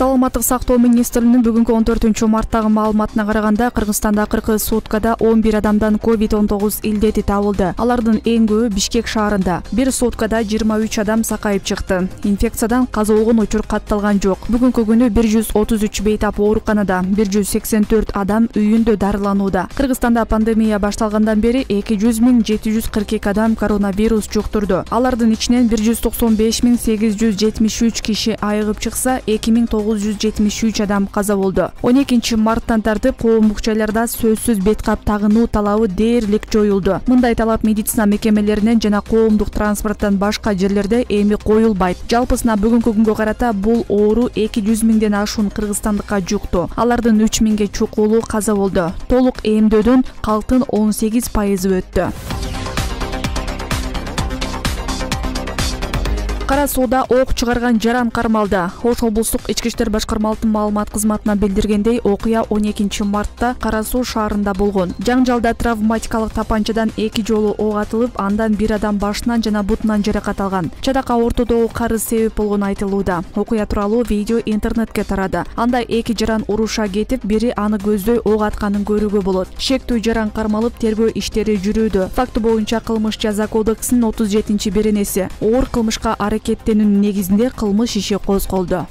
Саламаттык сактоо министрлигинин бүгүнкү 14-марттагы маалыматына караганда Кыргызстанда 40 суткада 11 адамдан COVID-19 илдети табылды. Алардын эң көбү Бишкек шаарында. Бир суткада 23 адам сакайып чыкты. Инфекциядан каза болгон учур катталган жок. Бүгүнкү күнү 133 бейтап ооруканада, 184 адам үйүндө дарыланууда. Кыргызстанда пандемия башталгандан бери 200.742 адам коронавирус жуктурду. Алардын ичинен 195.873 киши айыгып чыкса, 2973 адам каза болду. 12-марттан тартып коомдук жайларда сөзсүз беткап тагынуу талабы дээрлик жоюлду. Мындай талап медицина мекемелеринен жана коомдук транспорттан башка жерлерде эми коюлбайт. Жалпысына бүгүнкү күнгө карата бул оору 200.000ден ашуун кыргызстандыкка жукту. Алардын 3000ге чукулу каза болду. Толук эмдөөдөн калктын 18% өттү. Кара сууда ок чыгарган жаран кармалды. Ош облустук ички иштер башкармалыктын маалымат кызматына билдиргендей, окуя 12-мартта Кара Суу шаарында болгон. Жаңжалда травматикалык тапанчадан 2 жолу ок атылып, андан бир адам башынан жана бутунан жаракат алган. Чадакка ортодогу карыз себеп болгону айтылууда. Окуя тууралуу видео интернетке тарады. Анда 2 жаран уруша кетип, бири аны көздөй ок атканын көрүүгө болот. Шектүү жаран кармалып, тергөө иштери жүрүүдө. Факты боюнча кылмыш жаза кодексинин 37-беренеси оор кылмышка аракеттенүүнүн негизинде кылмыш иши козголду.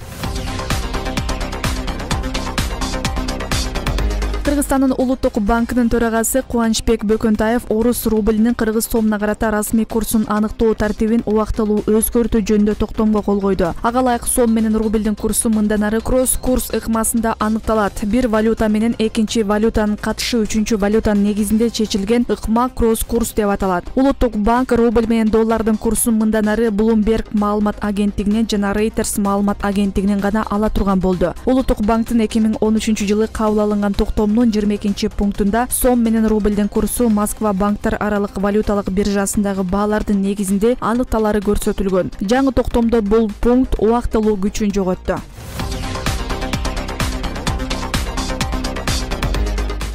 Кыргызстандын Улуттук банкынын төрагасы Кубанычбек Бөкөнтаев орус рублинин кыргыз сомуна карата расмий курсун аныктоо тартибин убактылуу өзгөртүү жөнүндө токтомго кол койду. Ага ылайык сом менен рубльдин курсу мындан ары кросс-курс ыкмасында аныкталат. Бир валюта менен экинчи валютанын катышы үчүнчү валютанын негизинде чечилген ыкма кросс-курс деп аталат. Улуттук банк рубль менен доллардын курсун мындан ары Bloomberg маалымат агенттигинен жана Reuters маалымат агенттигинен гана ала турган болду. Улуттук банктын 2013-жылы кабыл алынган токтомунун 22-пунктунда сом менен рубльдин курсу Москва банктар аралык валюталык биржасындагы баалардын негизинде аныкталары көрсөтүлгөн. Жаңы токтомдо бул пункт убактылуу күчүн жоготту.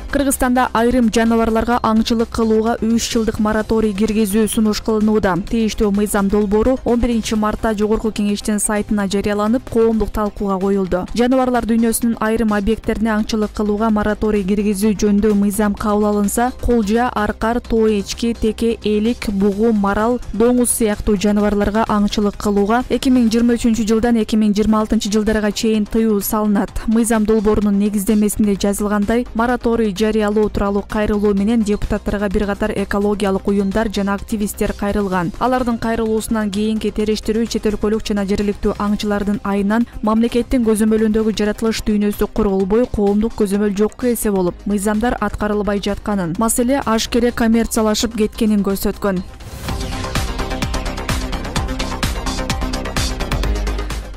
Кыргызстанда айрым жаныбарларга аңчылык кылууга 3 жылдык мораторий киргизүү сунуш кылынууда. Тийиштүү мыйзам долбоору 11-мартта Жогорку кеңештин сайтына жарыяланып, коомдук талкууга коюлду. Жаныбарлар дүйнөсүнүн айрым объекттерине аңчылык кылууга мораторий киргизүү жөнүндө мыйзам кабыл алынса, колжа, аркар, тоо эчки, теке, элик, бугу, марал, доңуз сыяктуу жаныбарларга аңчылык кылууга 2023-жылдан 2026 жылдарга чейин тыюу салынат. Мыйзам долбоорунун негиздемесинде жазылгандай, мораторий жарыялоо тууралуу кайрылуу менен депутаттарга бир катар экологиялык уюмдар жана активисттер кайрылган. Алардын кайрылуусунан кийинки териштирүү чет өлкөлүк жана жергиликтүү аңчылардын айынан мамлекеттин көзөмөлүндөгү жаратылыш дүйнөсү корголбой, коомдук көзөмөл жокко эсе болуп, мыйзамдар аткарылбай жатканын, маселе ашкере коммерциялашып кеткенин көрсөткөн.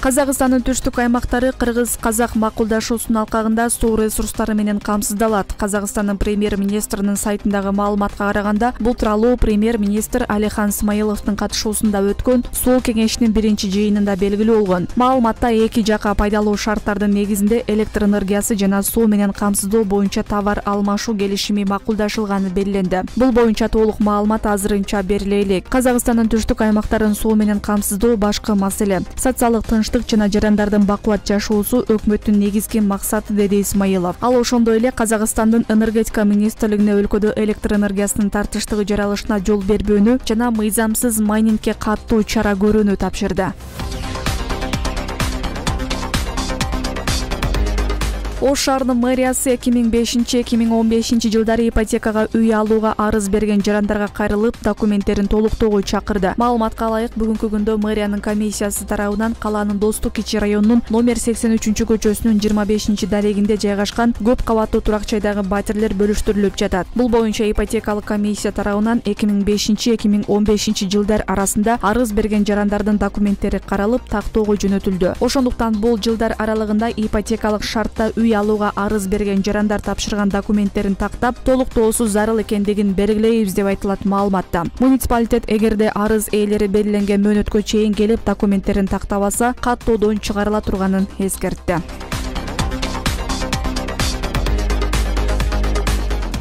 Казакстандын түштүк аймактары кыргыз-казак макулдашуусунун алкагында суу ресурстары менен камсыздалат. Казакстандын премьер-министринин сайтындагы маалыматка караганда, бул тууралуу премьер-министр Алихан Смаиловдун катышуусунда өткөн суу кеңешинин биринчи жыйынында белгилүү болгон. Маалыматта эки жака пайдалуу шарттардын негизинде электр энергиясы жана суу менен камсыздоо боюнча товар алмашуу келишими макулдашылганы белгиленди. Бул боюнча толук маалымат азырынча бериле элек. Казакстандын түштүк аймактарын суу менен камсыздоо башкы маселе. Социалдык жана жарандардын бакубат жашоосу өкмөттүн негизги максаты, деди Исмаилов. Ал ошондой эле Казакстандын энергетика министрлигине өлкөдө электр энергиясынын тартыштыгы жаралышына жол бербөөнү жана мыйзамсыз майнингге каттуу чара көрүүнү тапшырды. Ош шаарынын мэриясы 2005-2015 жылдары ипотекага үй алууга арыз берген жарандарга кайрылып, документтерин толуктоого чакырды. Маалыматка ылайык, бүгүнкү күндө мэриянын комиссиясы тарабынан калаанын Достук ичи районунун номер 83-көчөсүнүн 25-дарегинде жайгашкан көп кабаттуу турак жайдагы батирлер бөлүштүрүлүп жатат. Бул боюнча ипотекалык комиссия тарабынан 2005-2015 жылдар арасында арыз берген жарандардын документтери каралып, тактоого жөнөтүлдү. Ошондуктан бул жылдар аралыгында ипотекалык шартта үй алууга арыз берген жарандар тапшырган документтерин тактап, толуктоосу зарыл экендигин белгилейбиз деп айтылат маалыматта. Муниципалитет эгерде арыз ээлери белгиленген мөөнөткө чейин келип документтерин тактабаса, каттоодон чыгарыла турганын эскертти.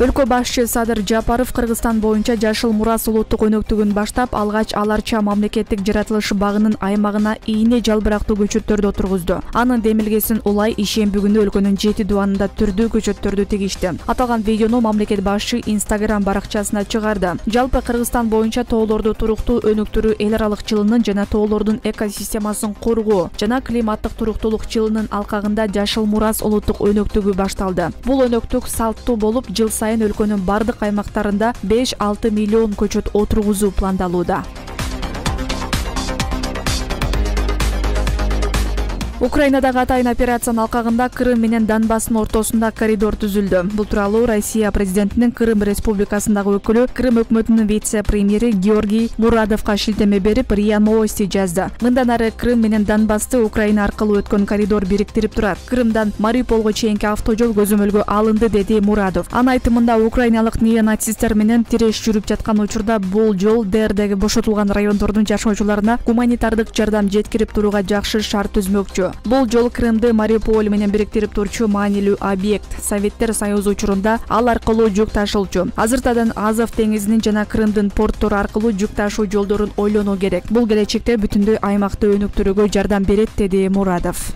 Өлкө башчы Садыр Жапаров Кыргызстан боюнча Жашыл Мурас улуттук өнөктүгүн баштап, алгач аларча мамлекеттик жаратылыш багынын аймагына ийне жалбырактуу көчөттөрдү отургузду. Анын демилгесин улай ишемби күнү өлкөнүн 7 дубанында түрдүү көчөттөрдү тегишти. Аталган видеону мамлекет башчы Instagram баракчасына чыгарды. Жалпы Кыргызстан боюнча тоолорду туруктуу өнүктүрүү эл аралык жылынын жана тоолордун экосистемасын коргоо жана климаттык туруктуулук жылынын алкагында Жашыл Мурас улуттук өнөктүгү башталды. Бул өнөктүк салттуу болуп, жыл сайын өлкөнүн бардык аймактарында 5-6 миллион көчөт отургузуу пландалууда. Украинадагы атайын операциянын алкагында Крым менен Донбасстын ортосунда коридор түзүлдү. Бул тууралуу Россия президентинин Крым Республикасындагы өкүлү, Крым өкмөтүнүн вице-премьери Георгий Мурадовго шилтеме берип, РИА Новости жазды. Мындан ары Крым менен Донбассты Украина аркылуу өткөн коридор бириктирип турат. Крымдан Мариуполго чейинки автожол көзөмөлгө алынды, деди Мурадов. Анын айтымында, украиналык неонацисттер менен тиреш жүрүп жаткан учурда бул жол ДРдеги бошотулган райондордун жашоочуларына гуманитардык жардам жеткирип турууга жакшы шарт түзмөкчү. Бул жол Крымды Мариуполь менен бириктирип турчу маанилүү объект. Советтер Союзу учурунда ал аркылуу жүк ташылчу. Азыртадан Азов деңизинин жана Крымдын порттору аркылуу жүк ташуу жолдорун ойлонуу керек. Бул келечекте бүтүндөй аймакты өнүктүрүүгө жардам берет, деди Мурадов.